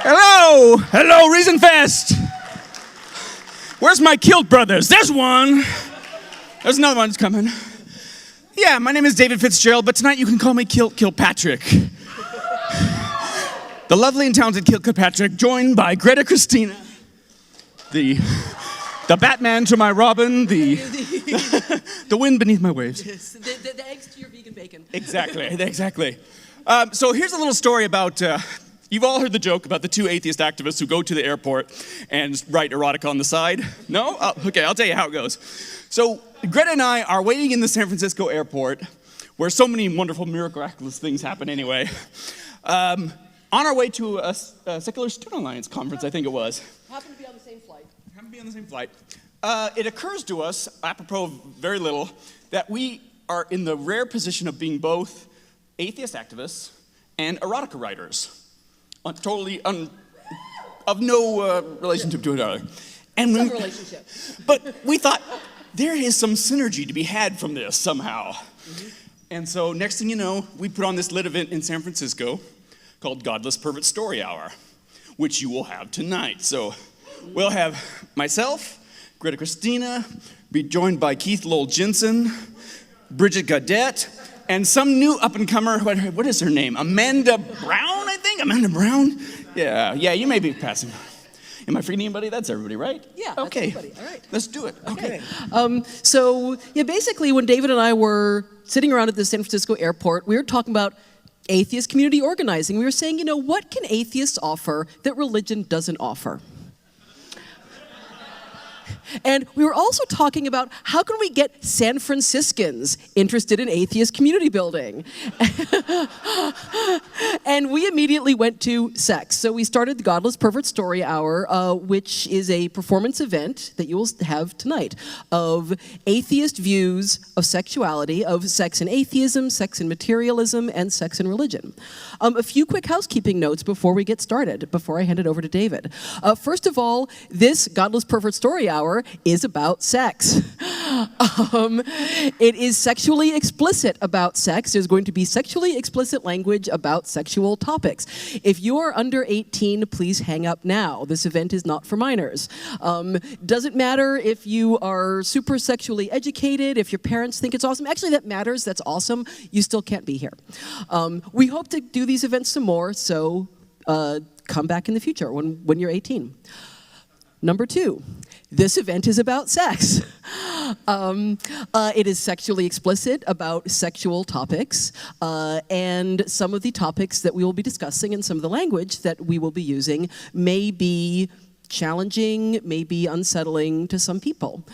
Hello! Hello, Reasonfest! Where's my kilt brothers? There's one! There's another one that's coming. Yeah, my name is David Fitzgerald, but tonight you can call me Kilpatrick. The lovely and talented Kilpatrick, joined by Greta, Christina, the Batman to my Robin, the wind beneath my waves. Yes, the eggs to your vegan bacon. Exactly. So here's a little story about, you've all heard the joke about the two atheist activists who go to the airport and write erotica on the side. No? Oh, okay, I'll tell you how it goes. So Greta and I are waiting in the San Francisco airport, where so many wonderful, miraculous things happen anyway, on our way to a Secular Student Alliance conference, I think it was. Happened to be on the same flight. It occurs to us, apropos of very little, that we are in the rare position of being both atheist activists and erotica writers. Of no relationship to each other. Some relationship. But we thought, there is some synergy to be had from this somehow. Mm-hmm. And so next thing you know, we put on this lit event in San Francisco called Godless Perverts Story Hour, which you will have tonight. So we'll have myself, Greta Christina, be joined by Lowell Jensen, Bridget Gaudett, and some new up-and-comer, what is her name? Amanda Brown, I think? Amanda Brown? Yeah, you may be passing. Am I forgetting anybody? That's everybody, right? Yeah, okay. That's everybody. All right. Let's do it. Okay. So basically when David and I were sitting around at the San Francisco airport, we were talking about atheist community organizing. We were saying, what can atheists offer that religion doesn't offer? And we were also talking about how can we get San Franciscans interested in atheist community building? And we immediately went to sex. So we started the Godless Perverts Story Hour, which is a performance event that you will have tonight of atheist views of sexuality, of sex and atheism, sex and materialism, and sex and religion. A few quick housekeeping notes before we get started, before I hand it over to David. First of all, this Godless Perverts Story Hour is about sex. It is sexually explicit about sex. There's going to be sexually explicit language about sexual topics. If you are under 18, please hang up now. This event is not for minors. Doesn't matter if you are super sexually educated, if your parents think it's awesome. Actually, that matters. That's awesome. You still can't be here. We hope to do these events some more, so come back in the future when you're 18. Number 2, this event is about sex. It is sexually explicit about sexual topics, and some of the topics that we will be discussing and some of the language that we will be using may be challenging, may be unsettling to some people.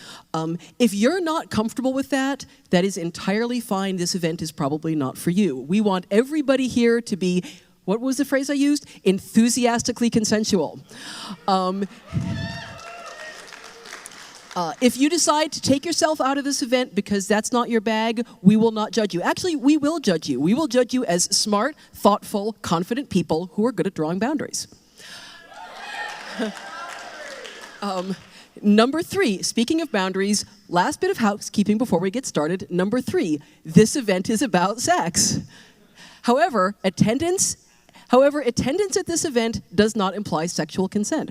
If you're not comfortable with that, that is entirely fine. This event is probably not for you. We want everybody here to be, what was the phrase I used? Enthusiastically consensual. If you decide to take yourself out of this event because that's not your bag, we will not judge you. Actually, we will judge you. We will judge you as smart, thoughtful, confident people who are good at drawing boundaries. Number 3, speaking of boundaries, last bit of housekeeping before we get started. Number 3, this event is about sex. However, attendance at this event does not imply sexual consent.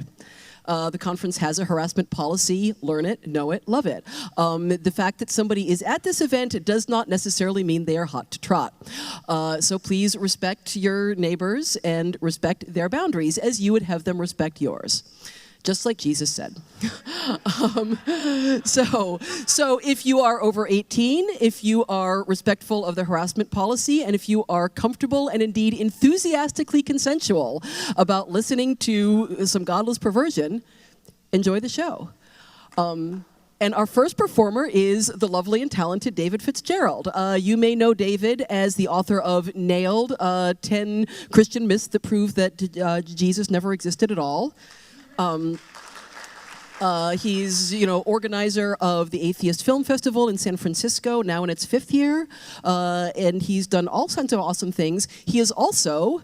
The conference has a harassment policy. Learn it, know it, love it. The fact that somebody is at this event does not necessarily mean they are hot to trot. So please respect your neighbors and respect their boundaries as you would have them respect yours. Just like Jesus said. So if you are over 18, if you are respectful of the harassment policy, and if you are comfortable and indeed enthusiastically consensual about listening to some godless perversion, enjoy the show. And our first performer is the lovely and talented David Fitzgerald. You may know David as the author of Nailed, 10 Christian Myths that Prove that Jesus never existed at all. He's, organizer of the Atheist Film Festival in San Francisco, now in its 5th year, and he's done all kinds of awesome things. He is also,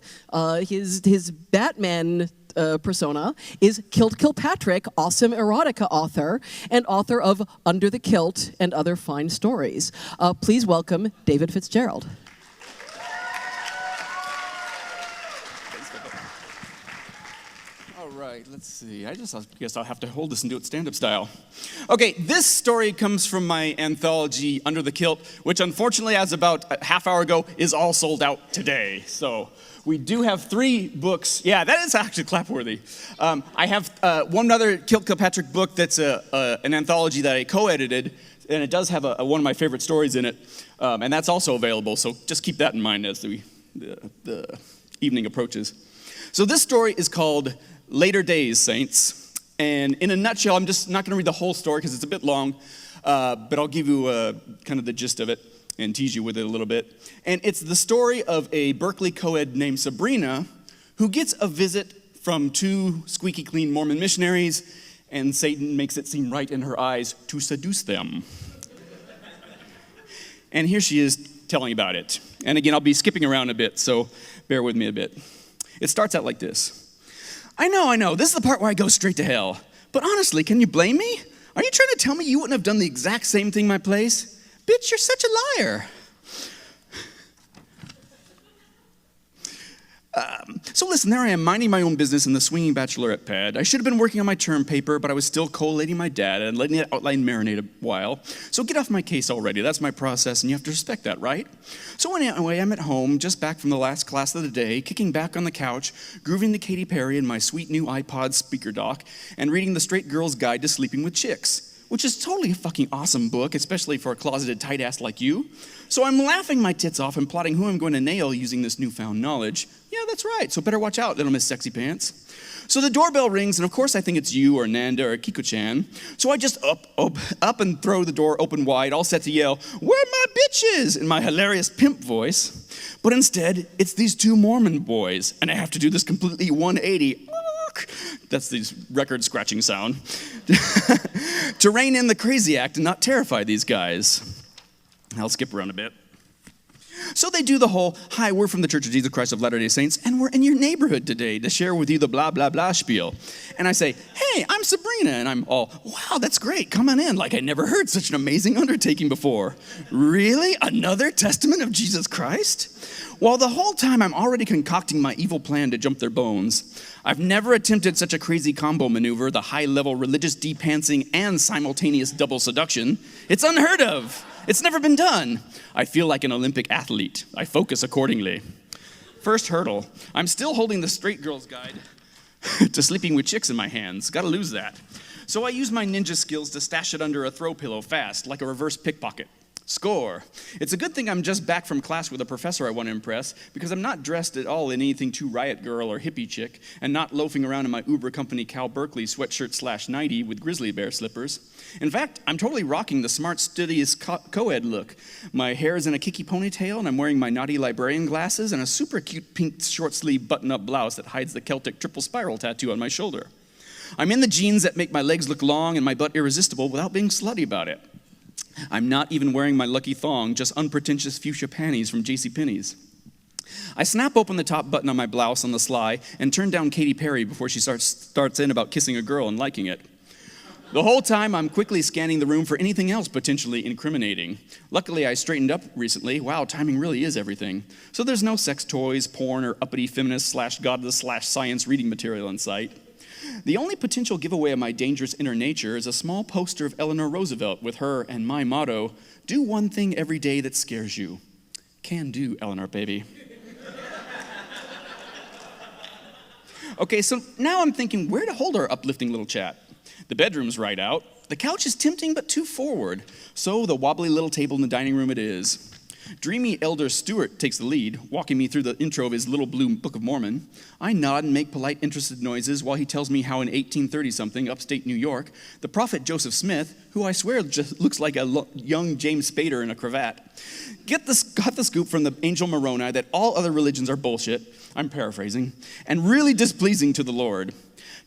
his Batman persona is Kilpatrick, awesome erotica author, and author of Under the Kilt and Other Fine Stories. Please welcome David Fitzgerald. All right, let's see. I guess I'll have to hold this and do it stand-up style. Okay, this story comes from my anthology, Under the Kilt, which unfortunately, as about a half hour ago, is all sold out today. So we do have 3 books. Yeah, that is actually clap-worthy. I have one other Kilt Kilpatrick book that's an anthology that I co-edited, and it does have one of my favorite stories in it, and that's also available. So just keep that in mind as the evening approaches. So this story is called Later Days, Saints. And in a nutshell, I'm just not going to read the whole story because it's a bit long, but I'll give you kind of the gist of it and tease you with it a little bit. And it's the story of a Berkeley co-ed named Sabrina who gets a visit from 2 squeaky clean Mormon missionaries, and Satan makes it seem right in her eyes to seduce them. And here she is telling about it. And again, I'll be skipping around a bit, so bear with me a bit. It starts out like this. I know, this is the part where I go straight to hell. But honestly, can you blame me? Are you trying to tell me you wouldn't have done the exact same thing my place? Bitch, you're such a liar. So listen, there I am minding my own business in the swinging bachelorette pad. I should have been working on my term paper, but I was still collating my data and letting the outline marinate a while. So get off my case already. That's my process, and you have to respect that, right? So anyway, I'm at home, just back from the last class of the day, kicking back on the couch, grooving to Katy Perry in my sweet new iPod speaker dock, and reading The Straight Girl's Guide to Sleeping with Chicks, which is totally a fucking awesome book, especially for a closeted tight ass like you. So I'm laughing my tits off and plotting who I'm going to nail using this newfound knowledge. Yeah, that's right, so better watch out, little Miss Sexy Pants. So the doorbell rings, and of course I think it's you or Nanda or Kiko-chan. So I just up and throw the door open wide, all set to yell, "Where my bitches?" in my hilarious pimp voice. But instead, it's these 2 Mormon boys, and I have to do this completely 180. That's the record scratching sound. To rein in the crazy act and not terrify these guys. I'll skip around a bit. So they do the whole, "Hi, we're from the Church of Jesus Christ of Latter-day Saints, and we're in your neighborhood today to share with you the blah, blah, blah spiel." And I say, "Hey, I'm Sabrina," and I'm all, "Wow, that's great, come on in, like I never heard such an amazing undertaking before." Really? Another testament of Jesus Christ? While the whole time I'm already concocting my evil plan to jump their bones. I've never attempted such a crazy combo maneuver, the high-level religious de-pantsing and simultaneous double seduction. It's unheard of. It's never been done. I feel like an Olympic athlete. I focus accordingly. First hurdle. I'm still holding the Straight Girl's Guide to Sleeping with Chicks in my hands. Gotta lose that. So I use my ninja skills to stash it under a throw pillow fast, like a reverse pickpocket. Score. It's a good thing I'm just back from class with a professor I want to impress, because I'm not dressed at all in anything too riot girl or hippie chick, and not loafing around in my Uber company Cal Berkeley sweatshirt/nightie with grizzly bear slippers. In fact, I'm totally rocking the smart, studious co-ed look. My hair is in a kicky ponytail, and I'm wearing my naughty librarian glasses and a super cute pink short-sleeve button-up blouse that hides the Celtic triple spiral tattoo on my shoulder. I'm in the jeans that make my legs look long and my butt irresistible without being slutty about it. I'm not even wearing my lucky thong, just unpretentious fuchsia panties from JCPenney's. I snap open the top button on my blouse on the sly and turn down Katy Perry before she starts in about kissing a girl and liking it. The whole time, I'm quickly scanning the room for anything else potentially incriminating. Luckily, I straightened up recently. Wow, timing really is everything. So there's no sex toys, porn, or uppity feminist/godless/science reading material in sight. The only potential giveaway of my dangerous inner nature is a small poster of Eleanor Roosevelt with her and my motto, "Do one thing every day that scares you." Can do, Eleanor, baby. Okay, so now I'm thinking where to hold our uplifting little chat. The bedroom's right out. The couch is tempting but too forward. So the wobbly little table in the dining room it is. Dreamy Elder Stewart takes the lead, walking me through the intro of his Little Blue Book of Mormon. I nod and make polite, interested noises while he tells me how in 1830-something, upstate New York, the prophet Joseph Smith, who I swear just looks like a young James Spader in a cravat, got the scoop from the angel Moroni that all other religions are bullshit, I'm paraphrasing, and really displeasing to the Lord.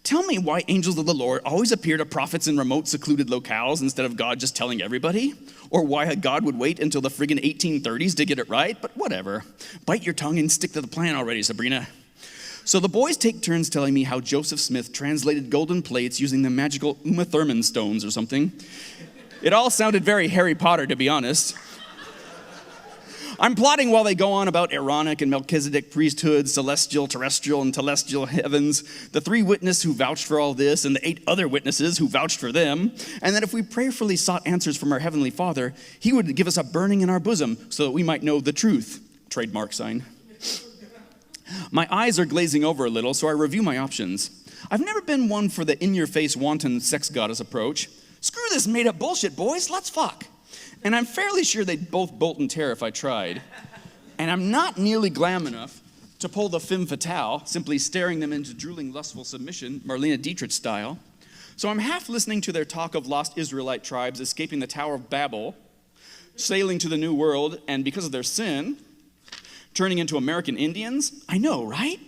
Tell me why angels of the Lord always appear to prophets in remote, secluded locales instead of God just telling everybody? Or why God would wait until the friggin' 1830s to get it right? But whatever. Bite your tongue and stick to the plan already, Sabrina. So the boys take turns telling me how Joseph Smith translated golden plates using the magical Uma Thurman stones or something. It all sounded very Harry Potter, to be honest. I'm plotting while they go on about Aaronic and Melchizedek priesthoods, celestial, terrestrial, and telestial heavens, the 3 witnesses who vouched for all this, and the 8 other witnesses who vouched for them, and that if we prayerfully sought answers from our Heavenly Father, He would give us a burning in our bosom so that we might know the truth. Trademark sign. My eyes are glazing over a little, so I review my options. I've never been one for the in-your-face wanton sex goddess approach. Screw this made-up bullshit, boys, let's fuck. And I'm fairly sure they'd both bolt in terror if I tried. And I'm not nearly glam enough to pull the femme fatale, simply staring them into drooling lustful submission, Marlene Dietrich style. So I'm half listening to their talk of lost Israelite tribes escaping the Tower of Babel, sailing to the New World, and because of their sin, turning into American Indians. I know, right?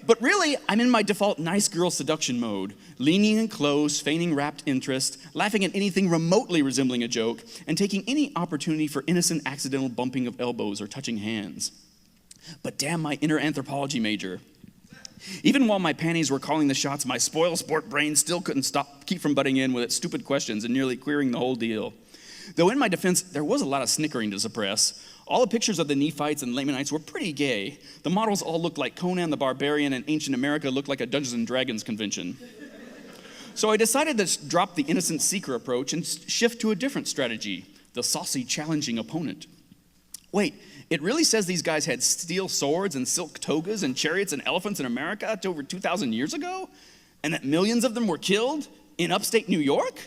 But really, I'm in my default nice girl seduction mode, leaning in close, feigning rapt interest, laughing at anything remotely resembling a joke, and taking any opportunity for innocent accidental bumping of elbows or touching hands. But damn my inner anthropology major. Even while my panties were calling the shots, my spoil sport brain still couldn't keep from butting in with its stupid questions and nearly queering the whole deal. Though in my defense, there was a lot of snickering to suppress. All the pictures of the Nephites and Lamanites were pretty gay. The models all looked like Conan the Barbarian, and ancient America looked like a Dungeons and Dragons convention. So I decided to drop the innocent seeker approach and shift to a different strategy, the saucy, challenging opponent. Wait, it really says these guys had steel swords and silk togas and chariots and elephants in America over 2,000 years ago? And that millions of them were killed in upstate New York?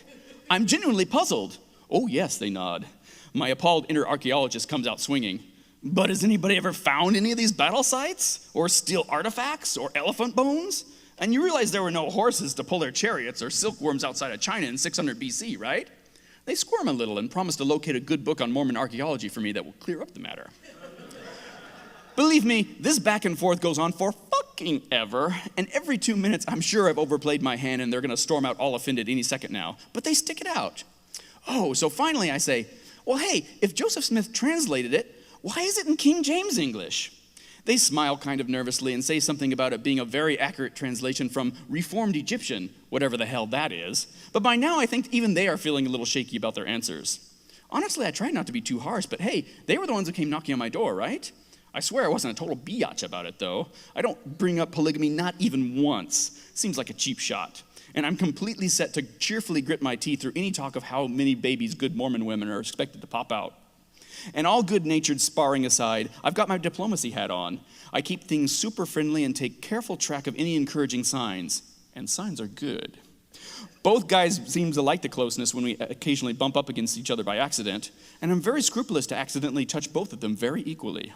I'm genuinely puzzled. Oh yes, they nod. My appalled inner archaeologist comes out swinging. But has anybody ever found any of these battle sites? Or steel artifacts? Or elephant bones? And you realize there were no horses to pull their chariots or silkworms outside of China in 600 BC, right? They squirm a little and promise to locate a good book on Mormon archaeology for me that will clear up the matter. Believe me, this back and forth goes on for fucking ever, and every 2 minutes I'm sure I've overplayed my hand and they're gonna storm out all offended any second now, but they stick it out. Oh, so finally I say, well, hey, if Joseph Smith translated it, why is it in King James English? They smile kind of nervously and say something about it being a very accurate translation from Reformed Egyptian, whatever the hell that is. But by now I think even they are feeling a little shaky about their answers. Honestly, I tried not to be too harsh, but hey, they were the ones who came knocking on my door, right? I swear I wasn't a total biatch about it, though. I don't bring up polygamy not even once. Seems like a cheap shot. And I'm completely set to cheerfully grit my teeth through any talk of how many babies good Mormon women are expected to pop out. And all good-natured sparring aside, I've got my diplomacy hat on. I keep things super friendly and take careful track of any encouraging signs. And signs are good. Both guys seem to like the closeness when we occasionally bump up against each other by accident. And I'm very scrupulous to accidentally touch both of them very equally.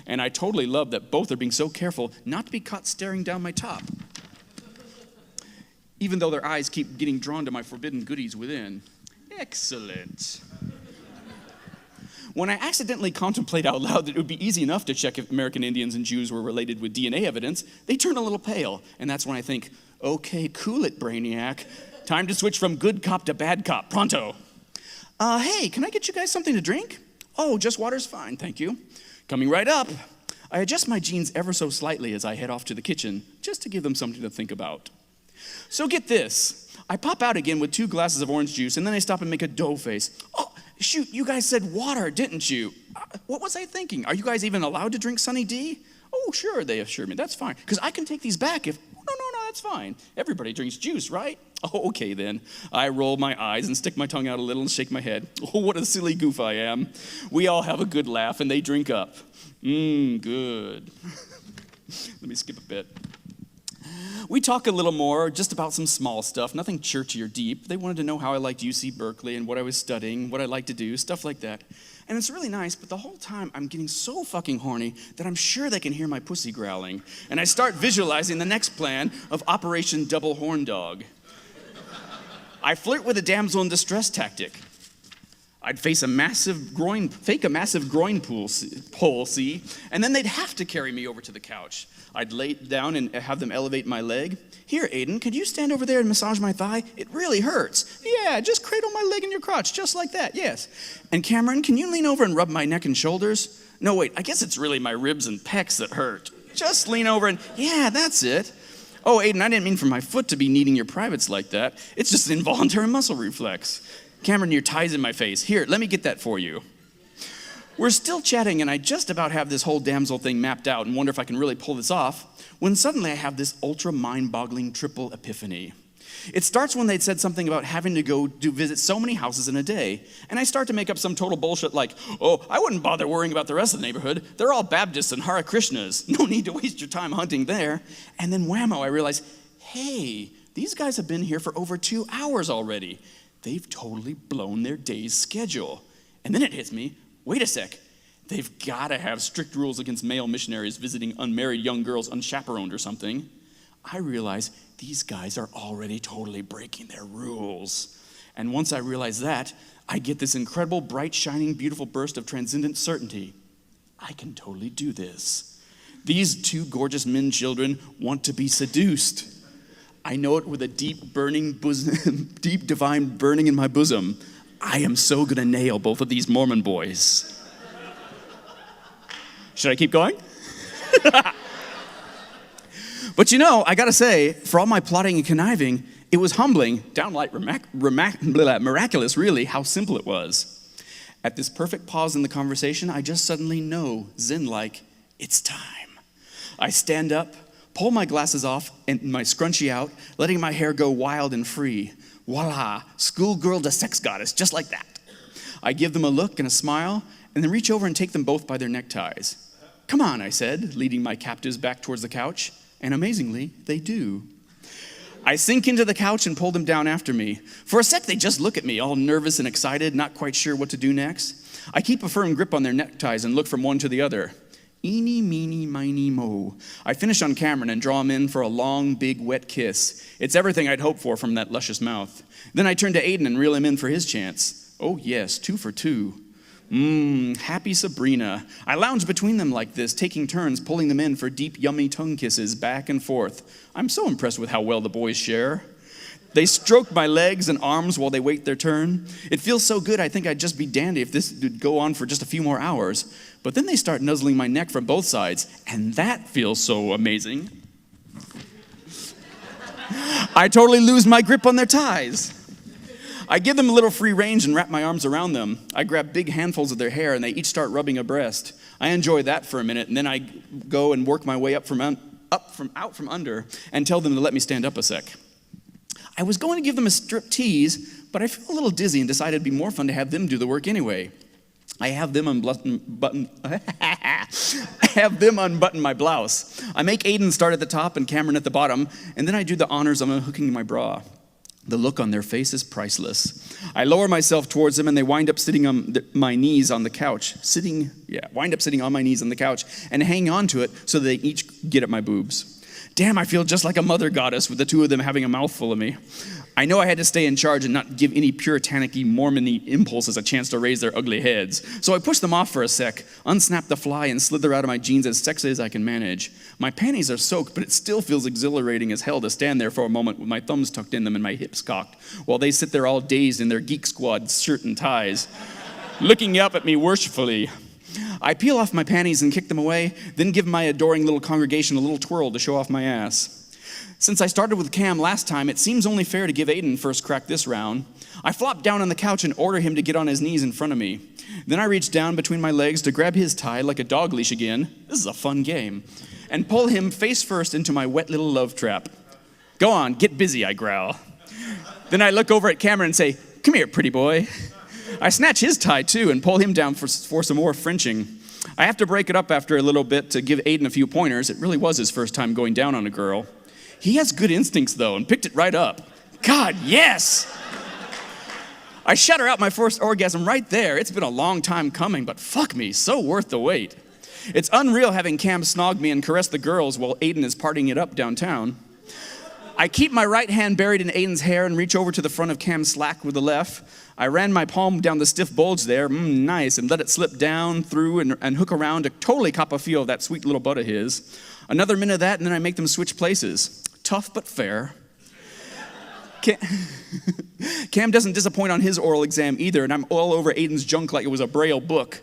And I totally love that both are being so careful not to be caught staring down my top, even though their eyes keep getting drawn to my forbidden goodies within. Excellent. When I accidentally contemplate out loud that it would be easy enough to check if American Indians and Jews were related with DNA evidence, they turn a little pale, and that's when I think, okay, cool it, Brainiac. Time to switch from good cop to bad cop, pronto. Hey, can I get you guys something to drink? Oh, just water's fine, thank you. Coming right up. I adjust my jeans ever so slightly as I head off to the kitchen, just to give them something to think about. So get this, I pop out again with 2 glasses of orange juice, and then I stop and make a dough face. Oh, shoot, you guys said water, didn't you? What was I thinking? Are you guys even allowed to drink Sunny D? Oh, sure, they assured me, that's fine, because I can take these back if, no, that's fine. Everybody drinks juice, right? Oh, okay then. I roll my eyes and stick my tongue out a little and shake my head. Oh, what a silly goof I am. We all have a good laugh, and they drink up. Good. Let me skip a bit. We talk a little more, just about some small stuff, nothing churchy or deep. They wanted to know how I liked UC Berkeley and what I was studying, what I like to do, stuff like that. And it's really nice, but the whole time I'm getting so fucking horny that I'm sure they can hear my pussy growling. And I start visualizing the next plan of Operation Double Horn Dog. I flirt with a damsel in distress tactic. I'd fake a massive groin pole, see, and then they'd have to carry me over to the couch. I'd lay down and have them elevate my leg. Here, Aiden, could you stand over there and massage my thigh? It really hurts. Yeah, just cradle my leg in your crotch, just like that, yes. And Cameron, can you lean over and rub my neck and shoulders? No, wait, I guess it's really my ribs and pecs that hurt. Just lean over and, yeah, that's it. Oh, Aiden, I didn't mean for my foot to be kneading your privates like that. It's just an involuntary muscle reflex. Cameron, your tie's in my face. Here, let me get that for you. We're still chatting, and I just about have this whole damsel thing mapped out and wonder if I can really pull this off, when suddenly I have this ultra mind-boggling triple epiphany. It starts when they'd said something about having to go visit so many houses in a day, and I start to make up some total bullshit like, oh, I wouldn't bother worrying about the rest of the neighborhood. They're all Baptists and Hare Krishnas. No need to waste your time hunting there. And then whammo, I realize, hey, these guys have been here for over 2 hours already. They've totally blown their day's schedule. And then it hits me, wait a sec, they've got to have strict rules against male missionaries visiting unmarried young girls unchaperoned or something. I realize these guys are already totally breaking their rules. And once I realize that, I get this incredible, bright, shining, beautiful burst of transcendent certainty. I can totally do this. These 2 gorgeous men children want to be seduced. I know it with a deep, burning bosom, deep, divine burning in my bosom. I am so gonna nail both of these Mormon boys. Should I keep going? But I gotta say, for all my plotting and conniving, it was humbling, downright miraculous, really, how simple it was. At this perfect pause in the conversation, I just suddenly know, zen-like, it's time. I stand up, pull my glasses off and my scrunchie out, letting my hair go wild and free. Voila, schoolgirl to sex goddess, just like that. I give them a look and a smile, and then reach over and take them both by their neckties. Come on, I said, leading my captives back towards the couch. And amazingly, they do. I sink into the couch and pull them down after me. For a sec, they just look at me, all nervous and excited, not quite sure what to do next. I keep a firm grip on their neckties and look from one to the other. Eeny, meeny, miny, mo. I finish on camera and draw them in for a long, big, wet kiss. It's everything I'd hoped for from that luscious mouth. Then I turn to Aiden and reel him in for his chance. Oh yes, 2 for 2. Happy Sabrina. I lounge between them like this, taking turns, pulling them in for deep, yummy tongue kisses back and forth. I'm so impressed with how well the boys share. They stroke my legs and arms while they wait their turn. It feels so good, I think I'd just be dandy if this would go on for just a few more hours. But then they start nuzzling my neck from both sides, and that feels so amazing. I totally lose my grip on their ties. I give them a little free range and wrap my arms around them. I grab big handfuls of their hair, and they each start rubbing abreast. I enjoy that for a minute, and then I go and work my way out from under and tell them to let me stand up a sec. I was going to give them a strip tease, but I feel a little dizzy and decided it'd be more fun to have them do the work anyway. I have them unbutton my blouse. I make Aiden start at the top and Cameron at the bottom, and then I do the honors of unhooking my bra. The look on their face is priceless. I lower myself towards them, and they wind up sitting on my knees on the couch. Wind up sitting on my knees on the couch and hang on to it so they each get at my boobs. Damn, I feel just like a mother goddess with the 2 of them having a mouthful of me. I know I had to stay in charge and not give any puritanic-y, Mormon-y impulses a chance to raise their ugly heads. So I push them off for a sec, unsnap the fly, and slither out of my jeans as sexy as I can manage. My panties are soaked, but it still feels exhilarating as hell to stand there for a moment with my thumbs tucked in them and my hips cocked, while they sit there all dazed in their Geek Squad shirt and ties, looking up at me worshipfully. I peel off my panties and kick them away, then give my adoring little congregation a little twirl to show off my ass. Since I started with Cam last time, it seems only fair to give Aiden first crack this round. I flop down on the couch and order him to get on his knees in front of me. Then I reach down between my legs to grab his tie like a dog leash again. This is a fun game. And pull him face first into my wet little love trap. Go on, get busy, I growl. Then I look over at Cameron and say, come here, pretty boy. I snatch his tie too and pull him down for some more Frenching. I have to break it up after a little bit to give Aiden a few pointers. It really was his first time going down on a girl. He has good instincts though and picked it right up. God, yes! I shudder out my first orgasm right there. It's been a long time coming, but fuck me, so worth the wait. It's unreal having Cam snog me and caress the girls while Aiden is partying it up downtown. I keep my right hand buried in Aiden's hair and reach over to the front of Cam's slack with the left. I ran my palm down the stiff bulge there, nice, and let it slip down through and hook around to totally cop a feel of that sweet little butt of his. Another minute of that, and then I make them switch places. Tough but fair. Cam doesn't disappoint on his oral exam either, and I'm all over Aiden's junk like it was a Braille book.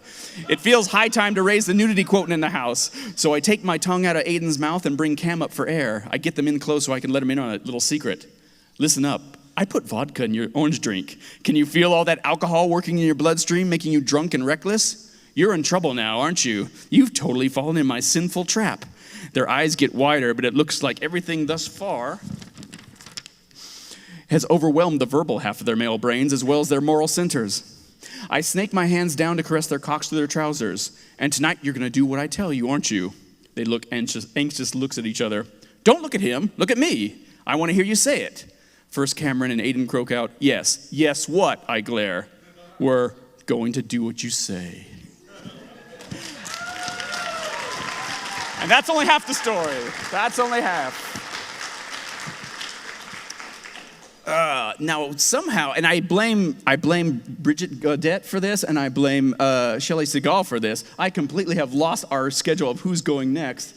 It feels high time to raise the nudity quotient in the house, so I take my tongue out of Aiden's mouth and bring Cam up for air. I get them in close so I can let him in on a little secret. Listen up. I put vodka in your orange drink. Can you feel all that alcohol working in your bloodstream, making you drunk and reckless? You're in trouble now, aren't you? You've totally fallen in my sinful trap. Their eyes get wider, but it looks like everything thus far has overwhelmed the verbal half of their male brains as well as their moral centers. I snake my hands down to caress their cocks through their trousers. And tonight you're going to do what I tell you, aren't you? They look anxious looks at each other. Don't look at him. Look at me. I want to hear you say it. First Cameron and Aiden croak out, yes. Yes, what? I glare. We're going to do what you say. And that's only half the story. That's only half. Now, somehow, and I blame Bridget Gaudett for this, and I blame Shelley Segal for this. I completely have lost our schedule of who's going next.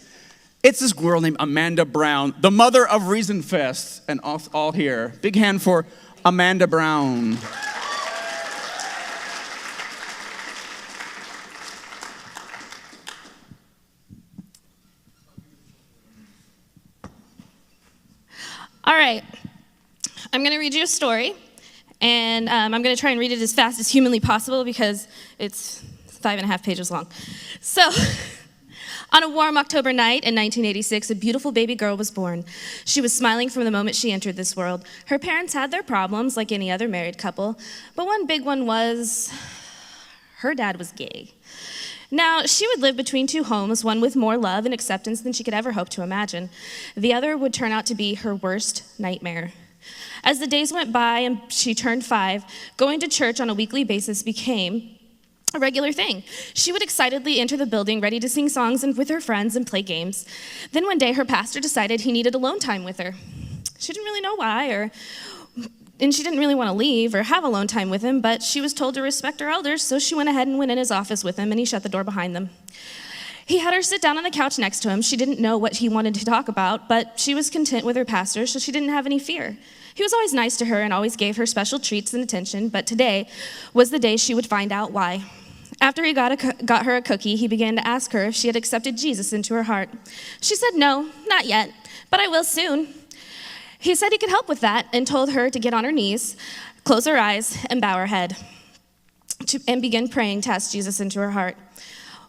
It's this girl named Amanda Brown, the mother of Reasonfest, and all here. Big hand for Amanda Brown. All right. I'm going to read you a story, and I'm going to try and read it as fast as humanly possible because it's 5.5 pages long. So, on a warm October night in 1986, a beautiful baby girl was born. She was smiling from the moment she entered this world. Her parents had their problems, like any other married couple, but one big one was her dad was gay. Now, she would live between two homes, one with more love and acceptance than she could ever hope to imagine. The other would turn out to be her worst nightmare. As the days went by and she turned 5, going to church on a weekly basis became a regular thing. She would excitedly enter the building, ready to sing songs and with her friends and play games. Then one day, her pastor decided he needed alone time with her. She didn't really know why, and she didn't really want to leave or have alone time with him, but she was told to respect her elders, so she went ahead and went in his office with him, and he shut the door behind them. He had her sit down on the couch next to him. She didn't know what he wanted to talk about, but she was content with her pastor, so she didn't have any fear. He was always nice to her and always gave her special treats and attention, but today was the day she would find out why. After he got her a cookie, he began to ask her if she had accepted Jesus into her heart. She said no, not yet, but I will soon. He said he could help with that and told her to get on her knees, close her eyes, and bow her head, and begin praying to ask Jesus into her heart.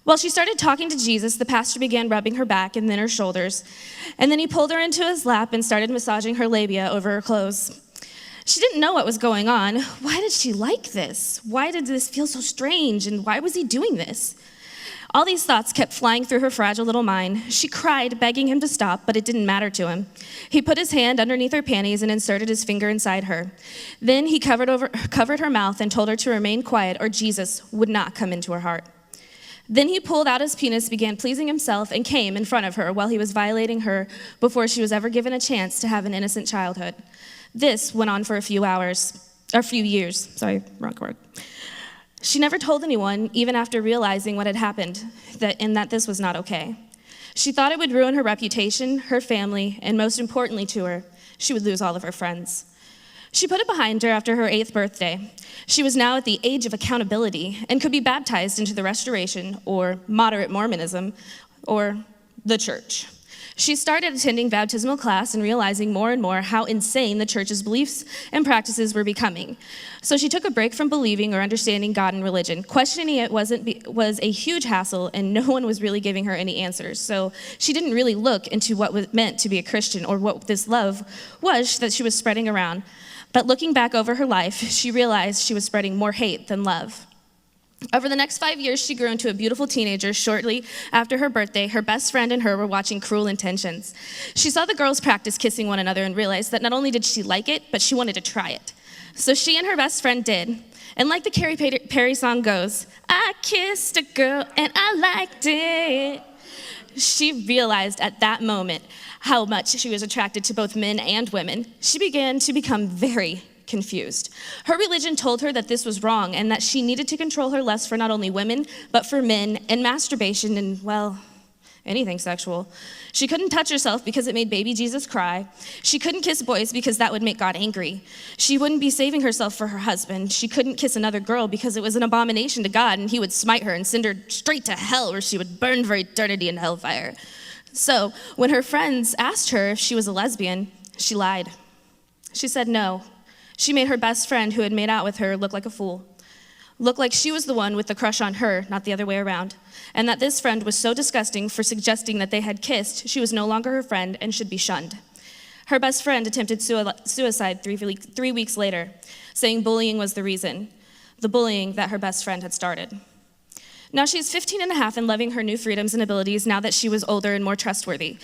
While she started talking to Jesus, the pastor began rubbing her back and then her shoulders, and then he pulled her into his lap and started massaging her labia over her clothes. She didn't know what was going on. Why did she like this? Why did this feel so strange, and why was he doing this? All these thoughts kept flying through her fragile little mind. She cried, begging him to stop, but it didn't matter to him. He put his hand underneath her panties and inserted his finger inside her. Then he covered her mouth and told her to remain quiet, or Jesus would not come into her heart. Then he pulled out his penis, began pleasing himself, and came in front of her while he was violating her before she was ever given a chance to have an innocent childhood. This went on for a few years. Sorry, wrong word. She never told anyone, even after realizing what had happened, that this was not okay. She thought it would ruin her reputation, her family, and most importantly to her, she would lose all of her friends. She put it behind her after her 8th birthday. She was now at the age of accountability and could be baptized into the Restoration or moderate Mormonism or the church. She started attending baptismal class and realizing more and more how insane the church's beliefs and practices were becoming. So she took a break from believing or understanding God and religion. Questioning it was a huge hassle, and no one was really giving her any answers. So she didn't really look into what it meant to be a Christian or what this love was that she was spreading around. But looking back over her life, she realized she was spreading more hate than love. Over the next 5 years, she grew into a beautiful teenager. Shortly after her birthday, her best friend and her were watching Cruel Intentions. She saw the girls practice kissing one another and realized that not only did she like it, but she wanted to try it. So she and her best friend did. And like the Katy Perry song goes, I kissed a girl and I liked it. She realized at that moment how much she was attracted to both men and women. She began to become very confused. Her religion told her that this was wrong and that she needed to control her lust for not only women, but for men and masturbation and, well, anything sexual. She couldn't touch herself because it made baby Jesus cry. She couldn't kiss boys because that would make God angry. She wouldn't be saving herself for her husband. She couldn't kiss another girl because it was an abomination to God and he would smite her and send her straight to hell where she would burn for eternity in hellfire. So when her friends asked her if she was a lesbian, she lied. She said no. She made her best friend who had made out with her look like a fool. Looked like she was the one with the crush on her, not the other way around, and that this friend was so disgusting for suggesting that they had kissed, she was no longer her friend and should be shunned. Her best friend attempted suicide 3 weeks later, saying bullying was the reason, the bullying that her best friend had started. Now she's 15 and a half and loving her new freedoms and abilities now that she was older and more trustworthy.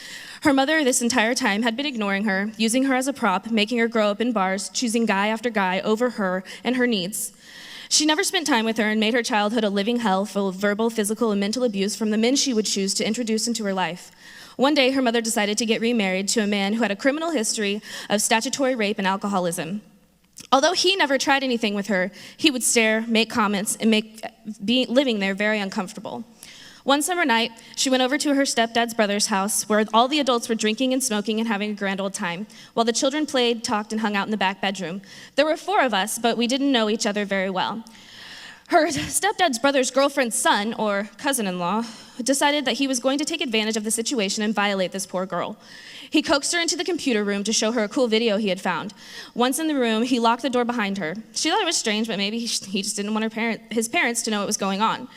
Her mother this entire time had been ignoring her, using her as a prop, making her grow up in bars, choosing guy after guy over her and her needs. She never spent time with her and made her childhood a living hell full of verbal, physical, and mental abuse from the men she would choose to introduce into her life. One day, her mother decided to get remarried to a man who had a criminal history of statutory rape and alcoholism. Although he never tried anything with her, he would stare, make comments, and make living there very uncomfortable. One summer night, she went over to her stepdad's brother's house where all the adults were drinking and smoking and having a grand old time, while the children played, talked, and hung out in the back bedroom. There were 4 of us, but we didn't know each other very well. Her stepdad's brother's girlfriend's son, or cousin-in-law, decided that he was going to take advantage of the situation and violate this poor girl. He coaxed her into the computer room to show her a cool video he had found. Once in the room, he locked the door behind her. She thought it was strange, but maybe he just didn't want his parents to know what was going on.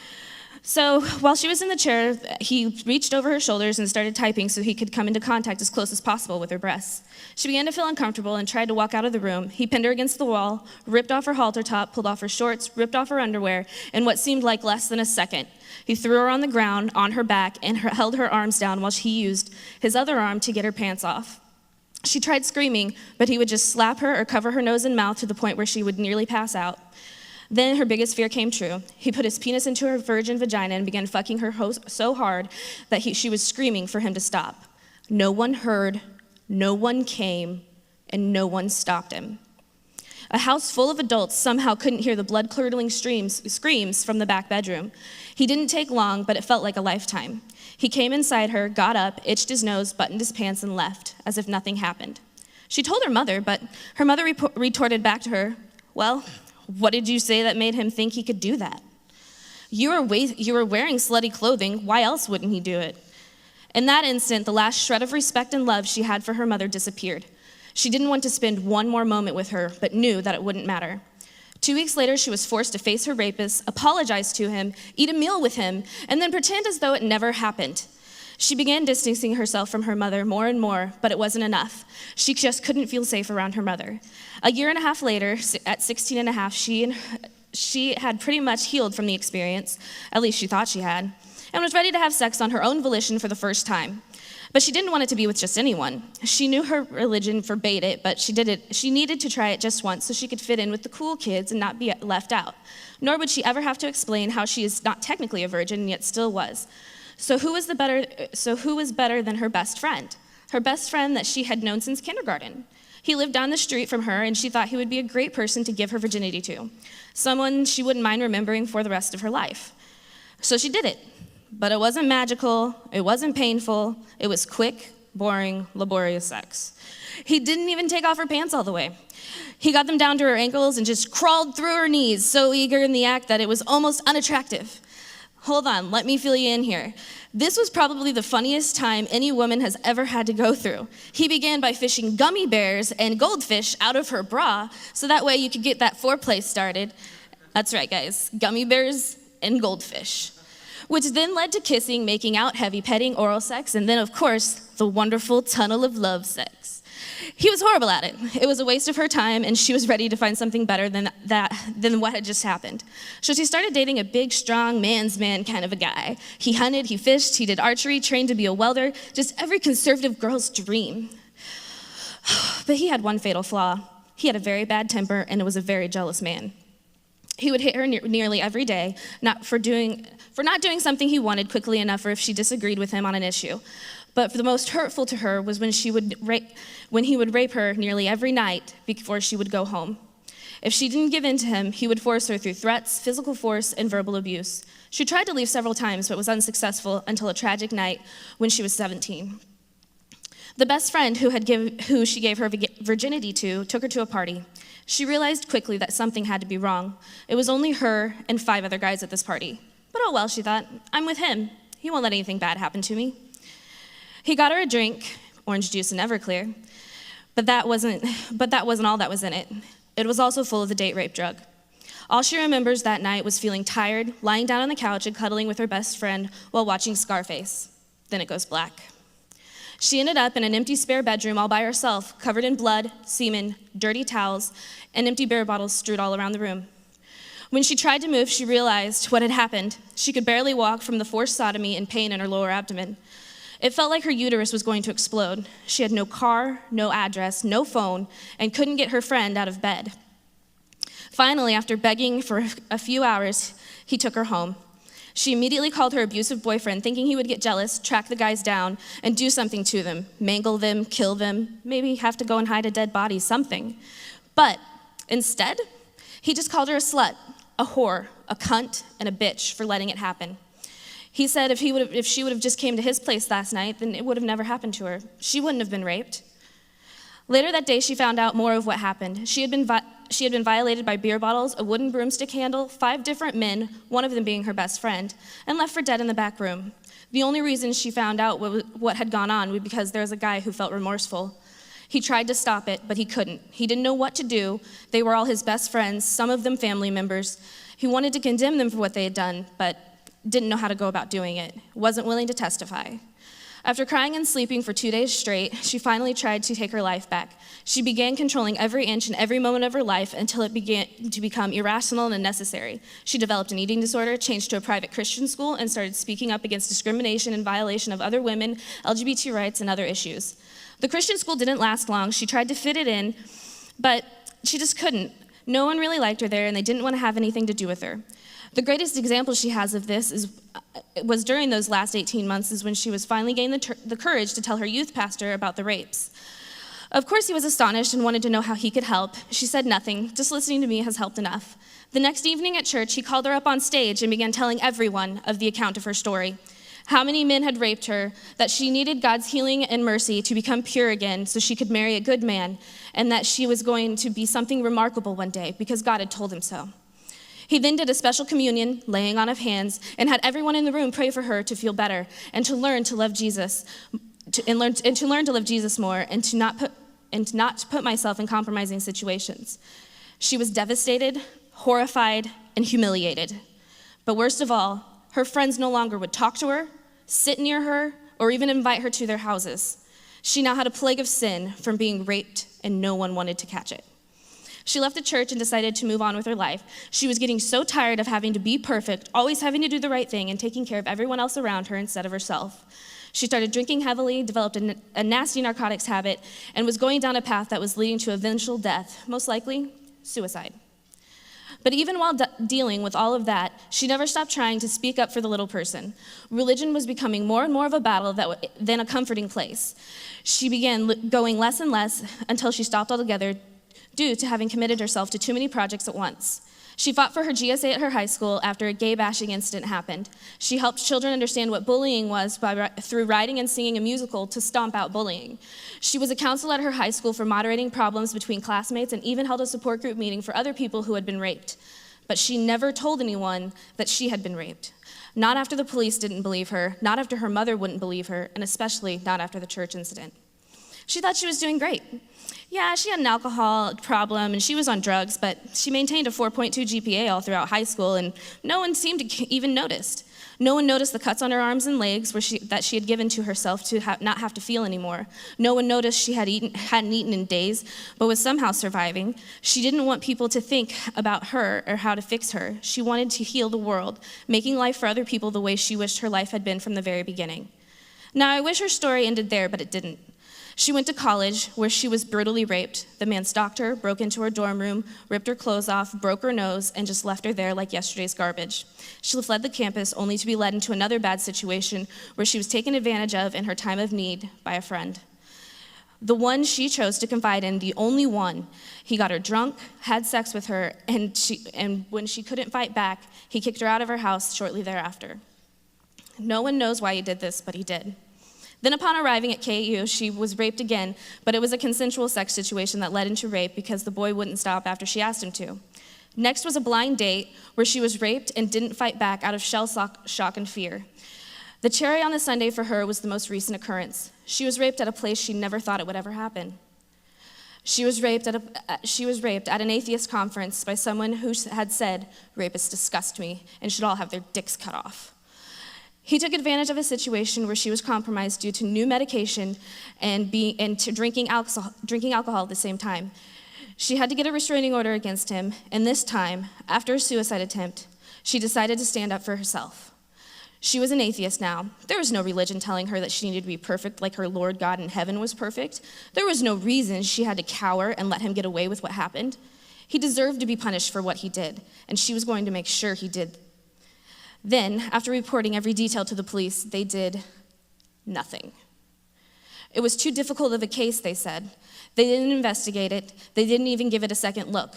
So while she was in the chair, he reached over her shoulders and started typing so he could come into contact as close as possible with her breasts. She began to feel uncomfortable and tried to walk out of the room. He pinned her against the wall, ripped off her halter top, pulled off her shorts, ripped off her underwear, in what seemed like less than a second. He threw her on the ground, on her back, and held her arms down while he used his other arm to get her pants off. She tried screaming, but he would just slap her or cover her nose and mouth to the point where she would nearly pass out. Then her biggest fear came true. He put his penis into her virgin vagina and began fucking her so hard that she was screaming for him to stop. No one heard, no one came, and no one stopped him. A house full of adults somehow couldn't hear the blood-curdling screams from the back bedroom. He didn't take long, but it felt like a lifetime. He came inside her, got up, itched his nose, buttoned his pants, and left, as if nothing happened. She told her mother, but her mother retorted back to her, "Well, what did you say that made him think he could do that? You were wearing slutty clothing. Why else wouldn't he do it?" In that instant, the last shred of respect and love she had for her mother disappeared. She didn't want to spend one more moment with her, but knew that it wouldn't matter. 2 weeks later, she was forced to face her rapist, apologize to him, eat a meal with him, and then pretend as though it never happened. She began distancing herself from her mother more and more, but it wasn't enough. She just couldn't feel safe around her mother. A year and a half later, at 16 and a half, she had pretty much healed from the experience, at least she thought she had, and was ready to have sex on her own volition for the first time. But she didn't want it to be with just anyone. She knew her religion forbade it, but she needed to try it just once so she could fit in with the cool kids and not be left out. Nor would she ever have to explain how she is not technically a virgin and yet still was. So who was better than her best friend? Her best friend that she had known since kindergarten. He lived down the street from her, and she thought he would be a great person to give her virginity to. Someone she wouldn't mind remembering for the rest of her life. So she did it. But it wasn't magical, it wasn't painful, it was quick, boring, laborious sex. He didn't even take off her pants all the way. He got them down to her ankles and just crawled through her knees, so eager in the act that it was almost unattractive. Hold on, let me fill you in here. This was probably the funniest time any woman has ever had to go through. He began by fishing gummy bears and goldfish out of her bra, so that way you could get that foreplay started. That's right, guys, gummy bears and goldfish. Which then led to kissing, making out, heavy petting, oral sex, and then, of course, the wonderful tunnel of love sex. He was horrible at it. It was a waste of her time, and she was ready to find something better than what had just happened. So she started dating a big, strong, man's man kind of a guy. He hunted, he fished, he did archery, trained to be a welder, just every conservative girl's dream. But he had one fatal flaw. He had a very bad temper, and was a very jealous man. He would hit her nearly every day, for not doing something he wanted quickly enough, or if she disagreed with him on an issue. But the most hurtful to her was when he would rape her nearly every night before she would go home. If she didn't give in to him, he would force her through threats, physical force, and verbal abuse. She tried to leave several times, but was unsuccessful until a tragic night when she was 17. The best friend who she gave her virginity to took her to a party. She realized quickly that something had to be wrong. It was only her and 5 other guys at this party. But oh well, she thought, I'm with him. He won't let anything bad happen to me. He got her a drink, orange juice and Everclear, but that wasn't all that was in it. It was also full of the date rape drug. All she remembers that night was feeling tired, lying down on the couch and cuddling with her best friend while watching Scarface. Then it goes black. She ended up in an empty spare bedroom all by herself, covered in blood, semen, dirty towels, and empty beer bottles strewed all around the room. When she tried to move, she realized what had happened. She could barely walk from the forced sodomy and pain in her lower abdomen. It felt like her uterus was going to explode. She had no car, no address, no phone, and couldn't get her friend out of bed. Finally, after begging for a few hours, he took her home. She immediately called her abusive boyfriend, thinking he would get jealous, track the guys down, and do something to them, mangle them, kill them, maybe have to go and hide a dead body, something. But instead, he just called her a slut, a whore, a cunt, and a bitch for letting it happen. He said if she would have just came to his place last night, then it would have never happened to her. She wouldn't have been raped. Later that day, she found out more of what happened. She had been violated by beer bottles, a wooden broomstick handle, 5 different men, one of them being her best friend, and left for dead in the back room. The only reason she found out what had gone on was because there was a guy who felt remorseful. He tried to stop it, but he couldn't. He didn't know what to do. They were all his best friends, some of them family members. He wanted to condemn them for what they had done, but didn't know how to go about doing it. Wasn't willing to testify. After crying and sleeping for 2 days straight, she finally tried to take her life back. She began controlling every inch and every moment of her life until it began to become irrational and unnecessary. She developed an eating disorder, changed to a private Christian school, and started speaking up against discrimination and violation of other women, LGBT rights, and other issues. The Christian school didn't last long. She tried to fit it in, but she just couldn't. No one really liked her there, and they didn't want to have anything to do with her. The greatest example she has of this was during those last 18 months is when she was finally gaining the courage to tell her youth pastor about the rapes. Of course, he was astonished and wanted to know how he could help. She said nothing. Just listening to me has helped enough. The next evening at church, he called her up on stage and began telling everyone of the account of her story. How many men had raped her, that she needed God's healing and mercy to become pure again so she could marry a good man, and that she was going to be something remarkable one day because God had told him so. He then did a special communion, laying on of hands, and had everyone in the room pray for her to feel better and to learn to love Jesus, to learn to love Jesus more, and to not put myself in compromising situations. She was devastated, horrified, and humiliated. But worst of all, her friends no longer would talk to her, sit near her, or even invite her to their houses. She now had a plague of sin from being raped, and no one wanted to catch it. She left the church and decided to move on with her life. She was getting so tired of having to be perfect, always having to do the right thing, and taking care of everyone else around her instead of herself. She started drinking heavily, developed a nasty narcotics habit, and was going down a path that was leading to eventual death, most likely suicide. But even while dealing with all of that, she never stopped trying to speak up for the little person. Religion was becoming more and more of a battle than a comforting place. She began going less and less until she stopped altogether due to having committed herself to too many projects at once. She fought for her GSA at her high school after a gay bashing incident happened. She helped children understand what bullying was through writing and singing a musical to stomp out bullying. She was a counselor at her high school for moderating problems between classmates and even held a support group meeting for other people who had been raped. But she never told anyone that she had been raped. Not after the police didn't believe her, not after her mother wouldn't believe her, and especially not after the church incident. She thought she was doing great. Yeah, she had an alcohol problem and she was on drugs, but she maintained a 4.2 GPA all throughout high school, and no one seemed to even notice. No one noticed the cuts on her arms and legs that she had given to herself to not have to feel anymore. No one noticed she hadn't eaten in days, but was somehow surviving. She didn't want people to think about her or how to fix her. She wanted to heal the world, making life for other people the way she wished her life had been from the very beginning. Now, I wish her story ended there, but it didn't. She went to college, where she was brutally raped. The man stalked her, broke into her dorm room, ripped her clothes off, broke her nose, and just left her there like yesterday's garbage. She fled the campus, only to be led into another bad situation where she was taken advantage of in her time of need by a friend. The one she chose to confide in, the only one. He got her drunk, had sex with her, and when she couldn't fight back, he kicked her out of her house shortly thereafter. No one knows why he did this, but he did. Then upon arriving at KU, she was raped again, but it was a consensual sex situation that led into rape because the boy wouldn't stop after she asked him to. Next was a blind date where she was raped and didn't fight back out of shell shock and fear. The cherry on the sundae for her was the most recent occurrence. She was raped at a place she never thought it would ever happen. She was raped at an atheist conference by someone who had said, "Rapists disgust me and should all have their dicks cut off." He took advantage of a situation where she was compromised due to new medication and to drinking alcohol at the same time. She had to get a restraining order against him, and this time, after a suicide attempt, she decided to stand up for herself. She was an atheist now. There was no religion telling her that she needed to be perfect like her Lord God in heaven was perfect. There was no reason she had to cower and let him get away with what happened. He deserved to be punished for what he did, and she was going to make sure he did. Then, after reporting every detail to the police, they did nothing. It was too difficult of a case, they said. They didn't investigate it. They didn't even give it a second look.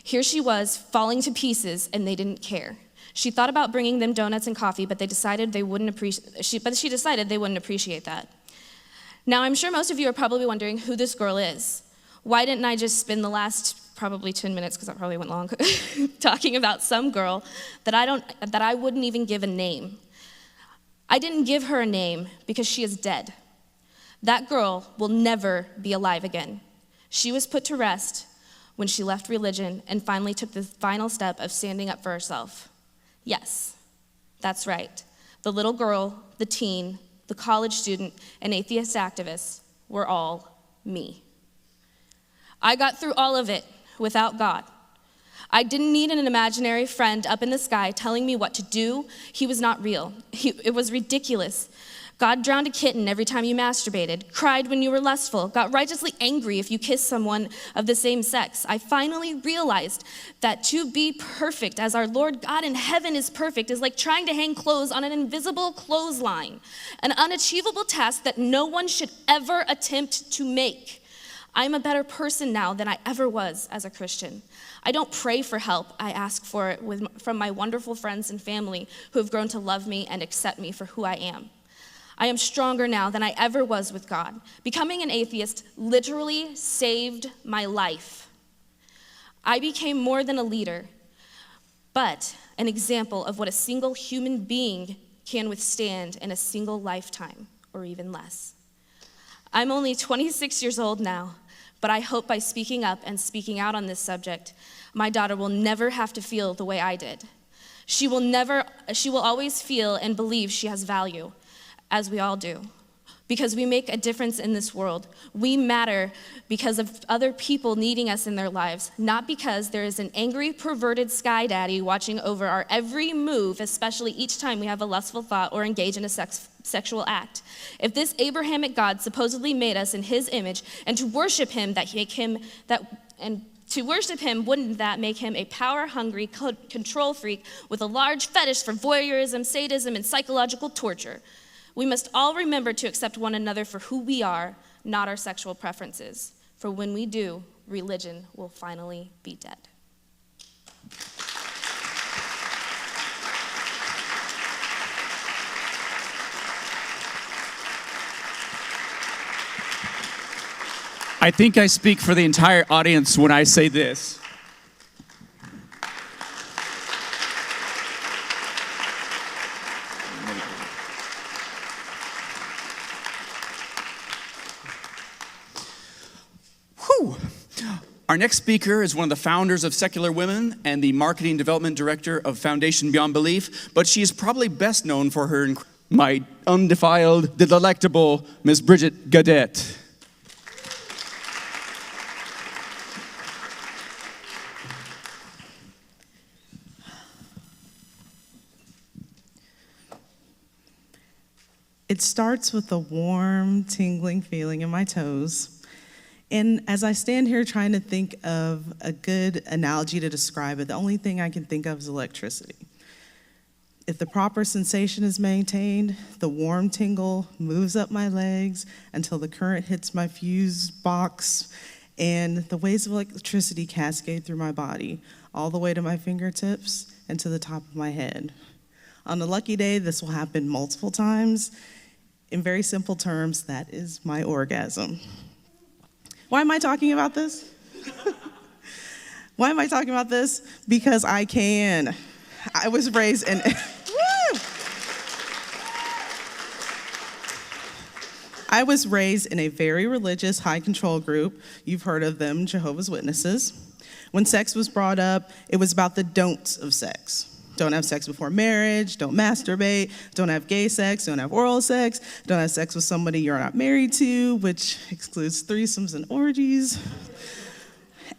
Here she was, falling to pieces, and they didn't care. She thought about bringing them donuts and coffee, but she decided they wouldn't appreciate that. Now, I'm sure most of you are probably wondering who this girl is. Why didn't I just spend the last probably 10 minutes, because that probably went long, talking about some girl that I wouldn't even give a name? I didn't give her a name because she is dead. That girl will never be alive again. She was put to rest when she left religion and finally took the final step of standing up for herself. Yes, that's right. The little girl, the teen, the college student, and atheist activist were all me. I got through all of it without God. I didn't need an imaginary friend up in the sky telling me what to do. He was not real. It was ridiculous. God drowned a kitten every time you masturbated, cried when you were lustful, got righteously angry if you kissed someone of the same sex. I finally realized that to be perfect as our Lord God in heaven is perfect is like trying to hang clothes on an invisible clothesline, an unachievable task that no one should ever attempt to make. I'm a better person now than I ever was as a Christian. I don't pray for help. I ask for it from my wonderful friends and family who have grown to love me and accept me for who I am. I am stronger now than I ever was with God. Becoming an atheist literally saved my life. I became more than a leader, but an example of what a single human being can withstand in a single lifetime, or even less. I'm only 26 years old now, but I hope by speaking up and speaking out on this subject, my daughter will never have to feel the way I did. She will always feel and believe she has value, as we all do, because we make a difference in this world. We matter because of other people needing us in their lives, not because there is an angry, perverted sky daddy watching over our every move, especially each time we have a lustful thought or engage in a sexual act. If this Abrahamic God supposedly made us in his image, and to worship him, wouldn't that make him a power-hungry control freak with a large fetish for voyeurism, sadism, and psychological torture? We must all remember to accept one another for who we are, not our sexual preferences. For when we do, religion will finally be dead. I think I speak for the entire audience when I say this. Our next speaker is one of the founders of Secular Women and the marketing development director of Foundation Beyond Belief, but she is probably best known for her my undefiled, the delectable Miss Bridget Gaudett. It starts with a warm, tingling feeling in my toes. And as I stand here trying to think of a good analogy to describe it, the only thing I can think of is electricity. If the proper sensation is maintained, the warm tingle moves up my legs until the current hits my fuse box, and the waves of electricity cascade through my body, all the way to my fingertips and to the top of my head. On a lucky day, this will happen multiple times. In very simple terms, that is my orgasm. Why am I talking about this? Why am I talking about this? Because I can. I was raised in... I was raised in a very religious, high control group. You've heard of them, Jehovah's Witnesses. When sex was brought up, it was about the don'ts of sex. Don't have sex before marriage, don't masturbate, don't have gay sex, don't have oral sex, don't have sex with somebody you're not married to, which excludes threesomes and orgies.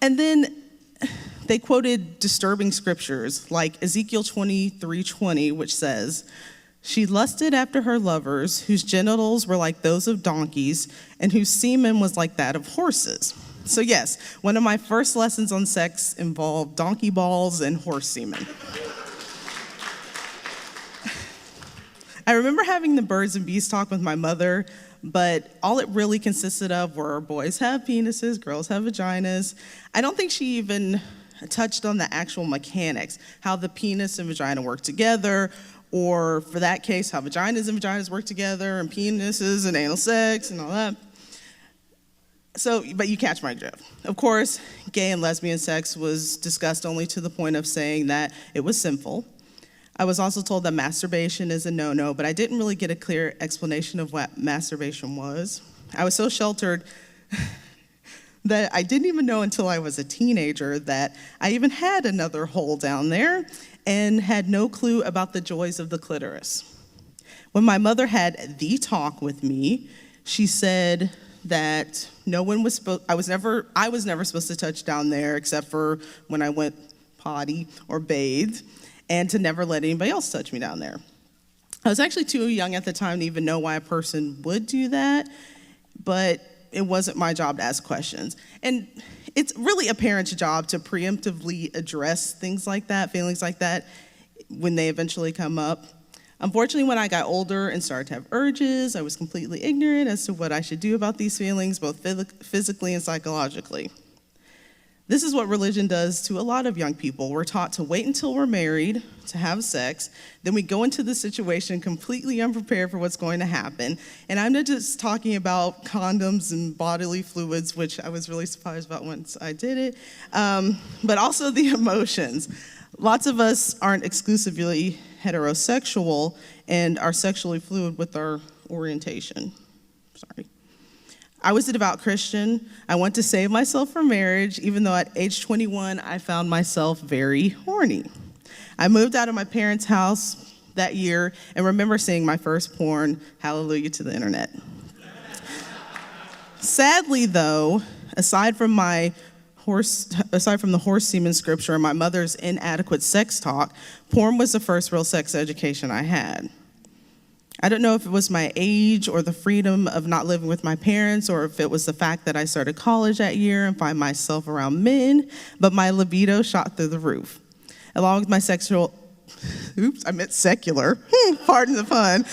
And then they quoted disturbing scriptures like Ezekiel 23:20, which says, "She lusted after her lovers, whose genitals were like those of donkeys, and whose semen was like that of horses." So yes, one of my first lessons on sex involved donkey balls and horse semen. I remember having the birds and bees talk with my mother, but all it really consisted of were boys have penises, girls have vaginas. I don't think she even touched on the actual mechanics, how the penis and vagina work together, or for that case, how vaginas and vaginas work together, and penises and anal sex and all that. So, but you catch my drift. Of course, gay and lesbian sex was discussed only to the point of saying that it was sinful. I was also told that masturbation is a no-no, but I didn't really get a clear explanation of what masturbation was. I was so sheltered that I didn't even know until I was a teenager that I even had another hole down there and had no clue about the joys of the clitoris. When my mother had the talk with me, she said that I was never supposed to touch down there except for when I went potty or bathed, and to never let anybody else touch me down there. I was actually too young at the time to even know why a person would do that, but it wasn't my job to ask questions. And it's really a parent's job to preemptively address things like that, feelings like that, when they eventually come up. Unfortunately, when I got older and started to have urges, I was completely ignorant as to what I should do about these feelings, both physically and psychologically. This is what religion does to a lot of young people. We're taught to wait until we're married to have sex. Then we go into the situation completely unprepared for what's going to happen. And I'm not just talking about condoms and bodily fluids, which I was really surprised about once I did it, but also the emotions. Lots of us aren't exclusively heterosexual and are sexually fluid with our orientation. Sorry. I was a devout Christian. I wanted to save myself from marriage, even though at age 21, I found myself very horny. I moved out of my parents' house that year and remember seeing my first porn, hallelujah to the internet. Sadly, though, aside from the horse semen scripture and my mother's inadequate sex talk, porn was the first real sex education I had. I don't know if it was my age or the freedom of not living with my parents, or if it was the fact that I started college that year and find myself around men, but my libido shot through the roof. Along with my secular, pardon the pun.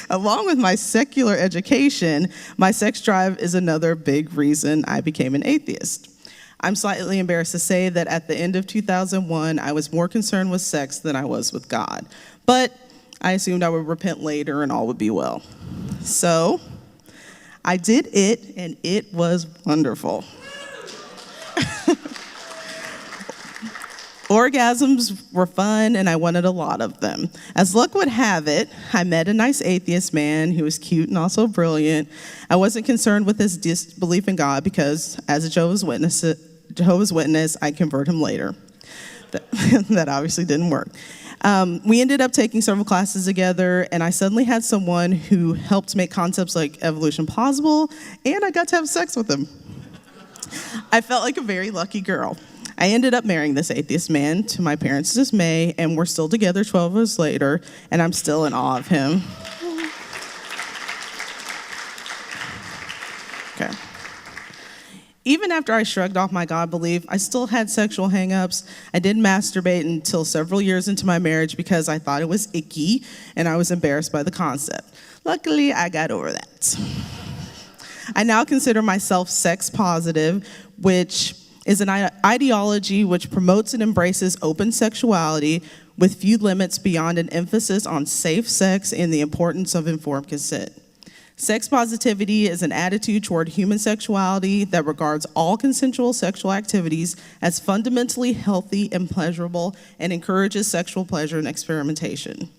Along with my secular education, my sex drive is another big reason I became an atheist. I'm slightly embarrassed to say that at the end of 2001, I was more concerned with sex than I was with God. But I assumed I would repent later and all would be well. So I did it, and it was wonderful. Orgasms were fun, and I wanted a lot of them. As luck would have it, I met a nice atheist man who was cute and also brilliant. I wasn't concerned with his disbelief in God because, as a Jehovah's Witness, I'd convert him later. That obviously didn't work. We ended up taking several classes together, and I suddenly had someone who helped make concepts like evolution plausible, and I got to have sex with him. I felt like a very lucky girl. I ended up marrying this atheist man to my parents' dismay, and we're still together 12 years later, and I'm still in awe of him. Okay. Even after I shrugged off my God belief, I still had sexual hang-ups. I didn't masturbate until several years into my marriage because I thought it was icky, and I was embarrassed by the concept. Luckily, I got over that. I now consider myself sex positive, which is an ideology which promotes and embraces open sexuality with few limits beyond an emphasis on safe sex and the importance of informed consent. Sex positivity is an attitude toward human sexuality that regards all consensual sexual activities as fundamentally healthy and pleasurable and encourages sexual pleasure and experimentation.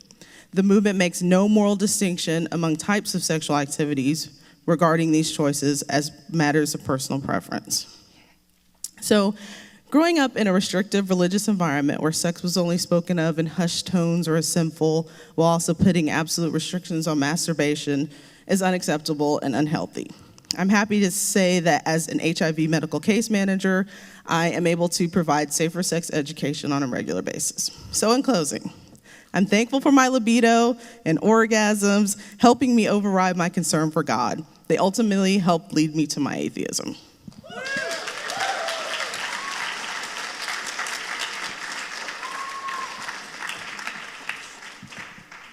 The movement makes no moral distinction among types of sexual activities regarding these choices as matters of personal preference. So, growing up in a restrictive religious environment where sex was only spoken of in hushed tones or as sinful, while also putting absolute restrictions on masturbation, is unacceptable and unhealthy. I'm happy to say that as an HIV medical case manager, I am able to provide safer sex education on a regular basis. So in closing, I'm thankful for my libido and orgasms, helping me override my concern for God. They ultimately helped lead me to my atheism.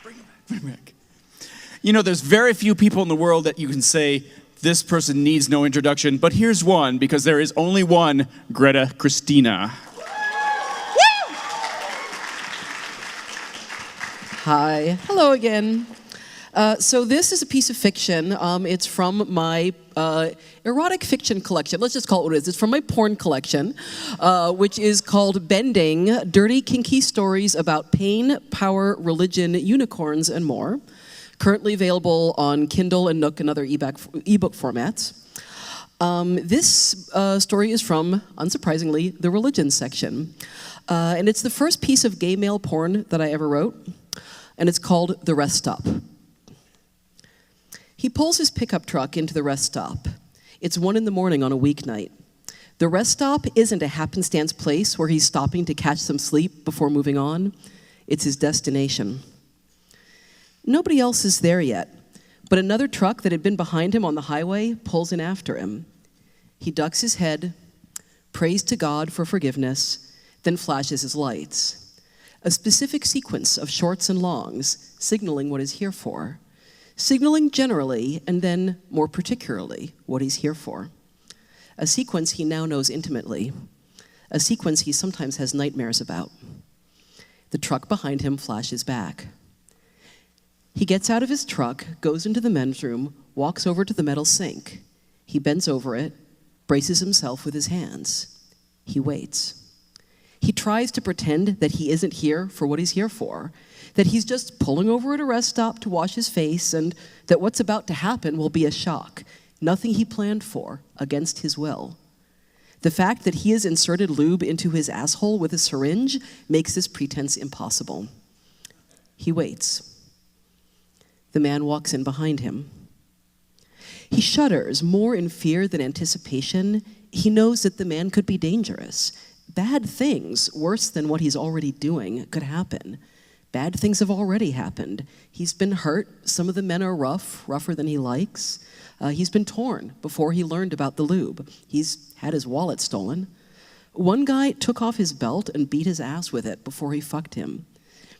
Bring it back. You know, there's very few people in the world that you can say, this person needs no introduction, but here's one, because there is only one Greta Christina. Hi. Hello again. So this is a piece of fiction. It's from my erotic fiction collection. Let's just call it what it is. It's from my porn collection, which is called Bending, Dirty Kinky Stories About Pain, Power, Religion, Unicorns, and More. Currently available on Kindle and Nook and other ebook formats. This story is from, unsurprisingly, the religion section. And it's the first piece of gay male porn that I ever wrote. And it's called The Rest Stop. He pulls his pickup truck into the rest stop. It's 1 a.m. on a weeknight. The rest stop isn't a happenstance place where he's stopping to catch some sleep before moving on. It's his destination. Nobody else is there yet, but another truck that had been behind him on the highway pulls in after him. He ducks his head, prays to God for forgiveness, then flashes his lights. A specific sequence of shorts and longs, signaling what he's here for. Signaling generally, and then more particularly, what he's here for. A sequence he now knows intimately. A sequence he sometimes has nightmares about. The truck behind him flashes back. He gets out of his truck, goes into the men's room, walks over to the metal sink. He bends over it, braces himself with his hands. He waits. He tries to pretend that he isn't here for what he's here for, that he's just pulling over at a rest stop to wash his face, and that what's about to happen will be a shock, nothing he planned for, against his will. The fact that he has inserted lube into his asshole with a syringe makes this pretense impossible. He waits. The man walks in behind him. He shudders, more in fear than anticipation. He knows that the man could be dangerous. Bad things, worse than what he's already doing, could happen. Bad things have already happened. He's been hurt. Some of the men are rougher than he likes. He's been torn before he learned about the lube. He's had his wallet stolen. One guy took off his belt and beat his ass with it before he fucked him.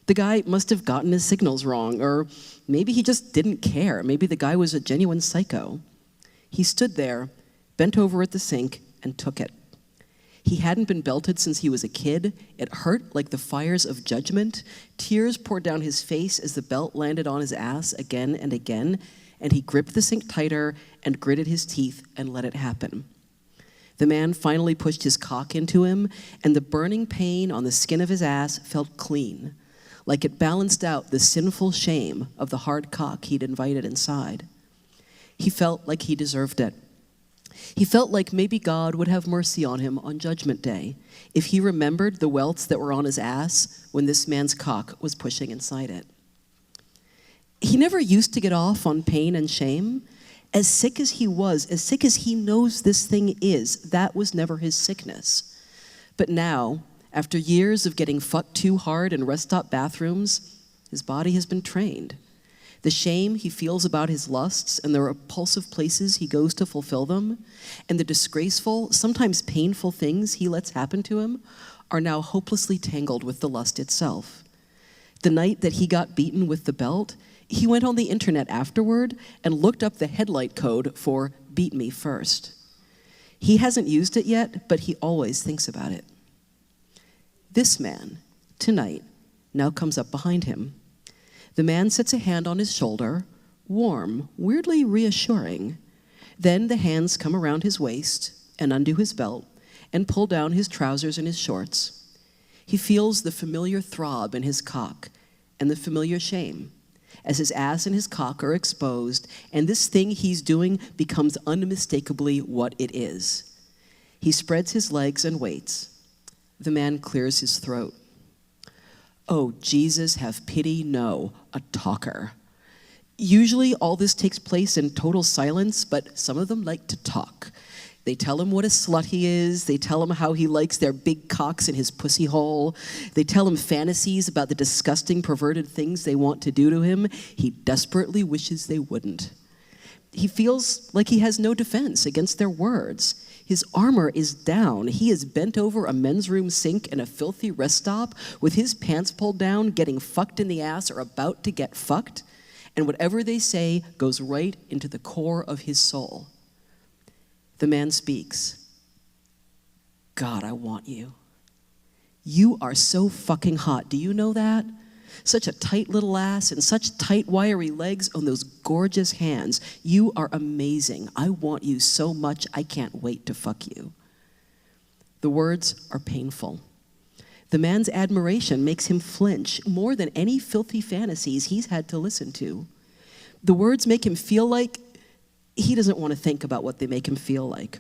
The guy must have gotten his signals wrong, or maybe he just didn't care. Maybe the guy was a genuine psycho. He stood there, bent over at the sink, and took it. He hadn't been belted since he was a kid. It hurt like the fires of judgment. Tears poured down his face as the belt landed on his ass again and again, and he gripped the sink tighter and gritted his teeth and let it happen. The man finally pushed his cock into him, and the burning pain on the skin of his ass felt clean, like it balanced out the sinful shame of the hard cock he'd invited inside. He felt like he deserved it. He felt like maybe God would have mercy on him on Judgment Day if he remembered the welts that were on his ass when this man's cock was pushing inside it. He never used to get off on pain and shame. As sick as he was, as sick as he knows this thing is, that was never his sickness. But now, after years of getting fucked too hard in rest stop bathrooms, his body has been trained. The shame he feels about his lusts and the repulsive places he goes to fulfill them, and the disgraceful, sometimes painful things he lets happen to him are now hopelessly tangled with the lust itself. The night that he got beaten with the belt, he went on the internet afterward and looked up the headlight code for "beat me first." He hasn't used it yet, but he always thinks about it. This man, tonight, now comes up behind him. The man sets a hand on his shoulder, warm, weirdly reassuring. Then the hands come around his waist and undo his belt and pull down his trousers and his shorts. He feels the familiar throb in his cock, and the familiar shame, as his ass and his cock are exposed, and this thing he's doing becomes unmistakably what it is. He spreads his legs and waits. The man clears his throat. Oh, Jesus, have pity, no, a talker. Usually all this takes place in total silence, but some of them like to talk. They tell him what a slut he is. They tell him how he likes their big cocks in his pussy hole. They tell him fantasies about the disgusting, perverted things they want to do to him. He desperately wishes they wouldn't. He feels like he has no defense against their words. His armor is down. He is bent over a men's room sink in a filthy rest stop with his pants pulled down, getting fucked in the ass or about to get fucked. And whatever they say goes right into the core of his soul. The man speaks. God, I want you. You are so fucking hot. Do you know that? Such a tight little ass and such tight wiry legs on those gorgeous hands. You are amazing. I want you so much I can't wait to fuck you. The words are painful. The man's admiration makes him flinch more than any filthy fantasies he's had to listen to. The words make him feel like he doesn't want to think about what they make him feel like.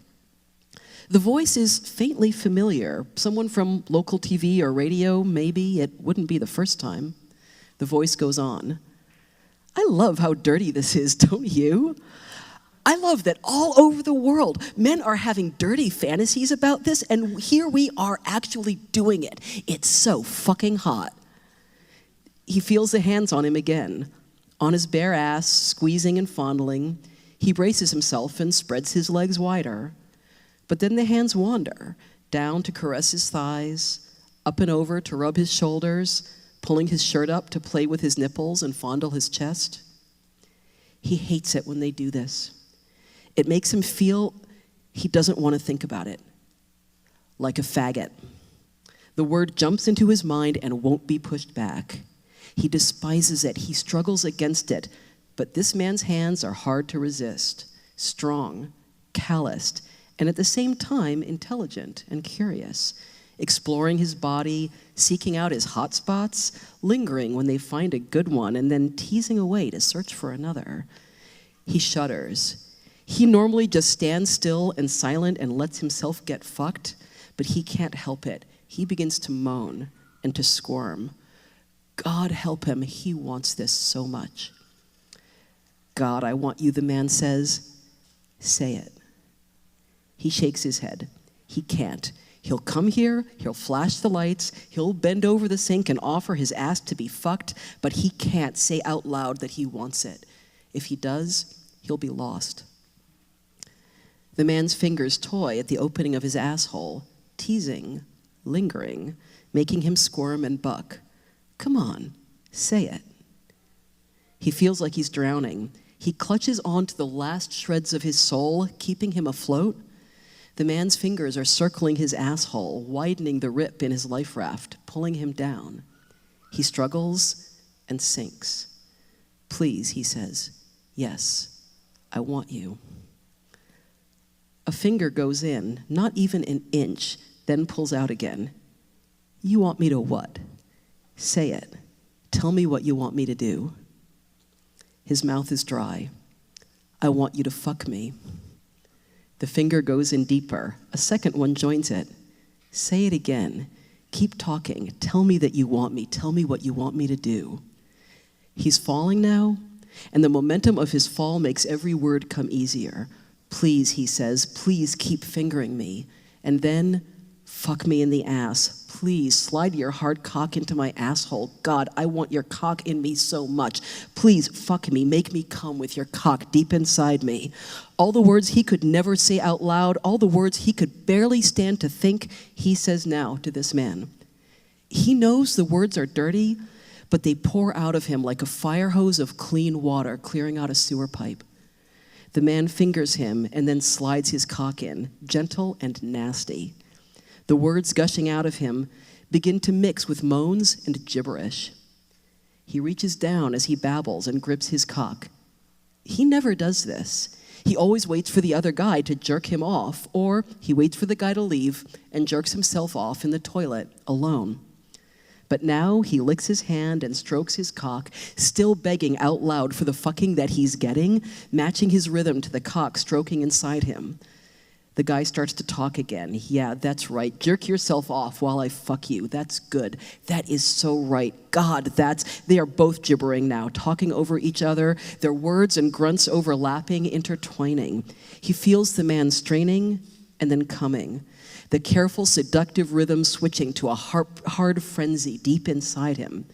The voice is faintly familiar. Someone from local TV or radio, maybe. It wouldn't be the first time. The voice goes on. I love how dirty this is, don't you? I love that all over the world, men are having dirty fantasies about this, and here we are actually doing it. It's so fucking hot. He feels the hands on him again, on his bare ass, squeezing and fondling. He braces himself and spreads his legs wider. But then the hands wander, down to caress his thighs, up and over to rub his shoulders, pulling his shirt up to play with his nipples and fondle his chest. He hates it when they do this. It makes him feel he doesn't want to think about it. Like a faggot. The word jumps into his mind and won't be pushed back. He despises it. He struggles against it. But this man's hands are hard to resist, strong, calloused, and at the same time intelligent and curious, exploring his body, seeking out his hot spots, lingering when they find a good one, and then teasing away to search for another. He shudders. He normally just stands still and silent and lets himself get fucked, but he can't help it. He begins to moan and to squirm. God help him, he wants this so much. God, I want you, the man says. Say it. He shakes his head. He can't. He'll come here, he'll flash the lights, he'll bend over the sink and offer his ass to be fucked, but he can't say out loud that he wants it. If he does, he'll be lost. The man's fingers toy at the opening of his asshole, teasing, lingering, making him squirm and buck. Come on, say it. He feels like he's drowning. He clutches on to the last shreds of his soul, keeping him afloat. The man's fingers are circling his asshole, widening the rip in his life raft, pulling him down. He struggles and sinks. Please, he says. Yes, I want you. A finger goes in, not even an inch, then pulls out again. You want me to what? Say it. Tell me what you want me to do. His mouth is dry. I want you to fuck me. The finger goes in deeper. A second one joins it. Say it again. Keep talking. Tell me that you want me. Tell me what you want me to do. He's falling now, and the momentum of his fall makes every word come easier. Please, he says, please keep fingering me. And then, fuck me in the ass. Please, slide your hard cock into my asshole. God, I want your cock in me so much. Please, fuck me. Make me come with your cock deep inside me. All the words he could never say out loud, all the words he could barely stand to think, he says now to this man. He knows the words are dirty, but they pour out of him like a fire hose of clean water clearing out a sewer pipe. The man fingers him and then slides his cock in, gentle and nasty. The words gushing out of him begin to mix with moans and gibberish. He reaches down as he babbles and grips his cock. He never does this. He always waits for the other guy to jerk him off, or he waits for the guy to leave and jerks himself off in the toilet alone. But now he licks his hand and strokes his cock, still begging out loud for the fucking that he's getting, matching his rhythm to the cock stroking inside him. The guy starts to talk again. Yeah, that's right. Jerk yourself off while I fuck you. That's good. That is so right. God, they are both gibbering now, talking over each other, their words and grunts overlapping, intertwining. He feels the man straining and then coming, the careful, seductive rhythm switching to a hard frenzy deep inside him.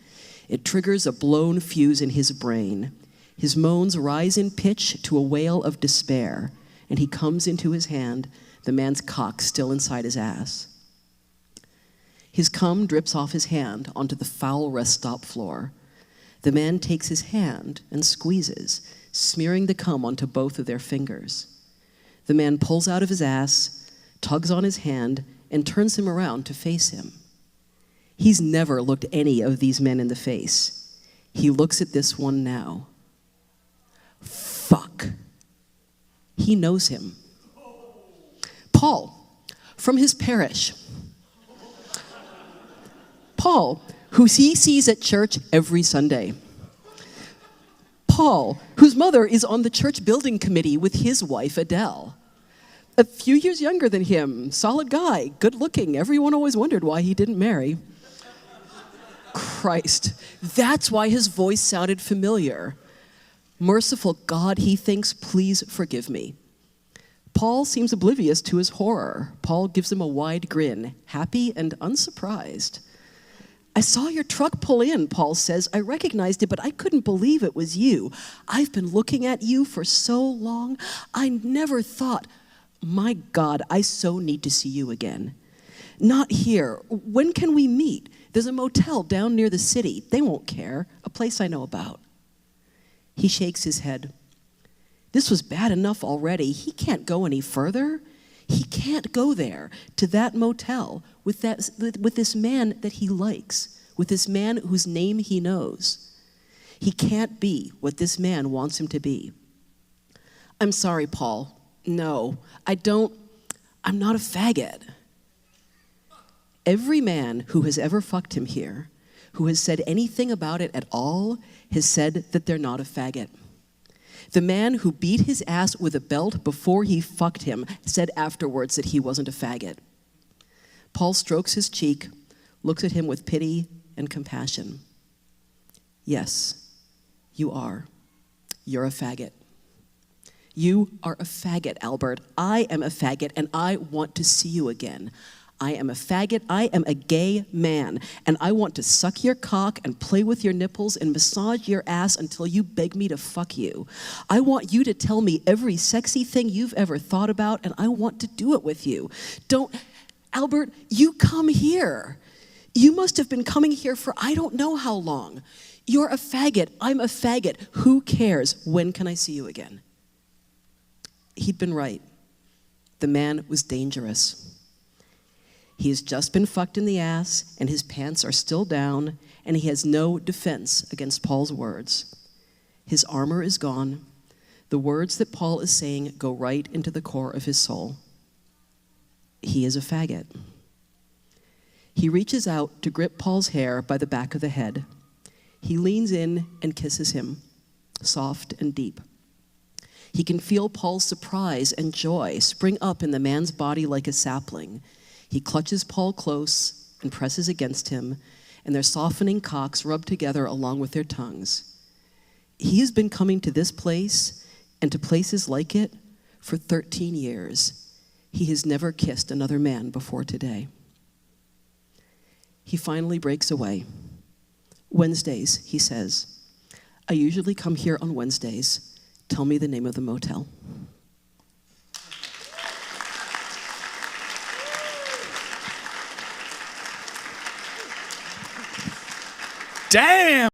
It triggers a blown fuse in his brain. His moans rise in pitch to a wail of despair, and he comes into his hand, the man's cock still inside his ass. His cum drips off his hand onto the foul rest stop floor. The man takes his hand and squeezes, smearing the cum onto both of their fingers. The man pulls out of his ass, tugs on his hand, and turns him around to face him. He's never looked any of these men in the face. He looks at this one now. Fuck. He knows him. Paul, from his parish. Paul, who he sees at church every Sunday. Paul, whose mother is on the church building committee with his wife, Adele. A few years younger than him, solid guy, good looking. Everyone always wondered why he didn't marry. Christ, that's why his voice sounded familiar. Merciful God, he thinks, please forgive me. Paul seems oblivious to his horror. Paul gives him a wide grin, happy and unsurprised. I saw your truck pull in, Paul says. I recognized it, but I couldn't believe it was you. I've been looking at you for so long. I never thought, my God, I so need to see you again. Not here. When can we meet? There's a motel down near the city. They won't care. A place I know about. He shakes his head. This was bad enough already. He can't go any further. He can't go there, to that motel, with this man that he likes, with this man whose name he knows. He can't be what this man wants him to be. I'm sorry, Paul. No, I'm not a faggot. Every man who has ever fucked him here, who has said anything about it at all, has said that they're not a faggot. The man who beat his ass with a belt before he fucked him said afterwards that he wasn't a faggot. Paul strokes his cheek, looks at him with pity and compassion. Yes, you are. You're a faggot. You are a faggot, Albert. I am a faggot, and I want to see you again. I am a faggot. I am a gay man, and I want to suck your cock and play with your nipples and massage your ass until you beg me to fuck you. I want you to tell me every sexy thing you've ever thought about, and I want to do it with you. Albert, you come here. You must have been coming here for I don't know how long. You're a faggot. I'm a faggot. Who cares? When can I see you again? He'd been right. The man was dangerous. He has just been fucked in the ass, and his pants are still down, and he has no defense against Paul's words. His armor is gone. The words that Paul is saying go right into the core of his soul. He is a faggot. He reaches out to grip Paul's hair by the back of the head. He leans in and kisses him, soft and deep. He can feel Paul's surprise and joy spring up in the man's body like a sapling. He clutches Paul close and presses against him, and their softening cocks rub together along with their tongues. He has been coming to this place and to places like it for 13 years. He has never kissed another man before today. He finally breaks away. Wednesdays, he says. I usually come here on Wednesdays. Tell me the name of the motel. Damn!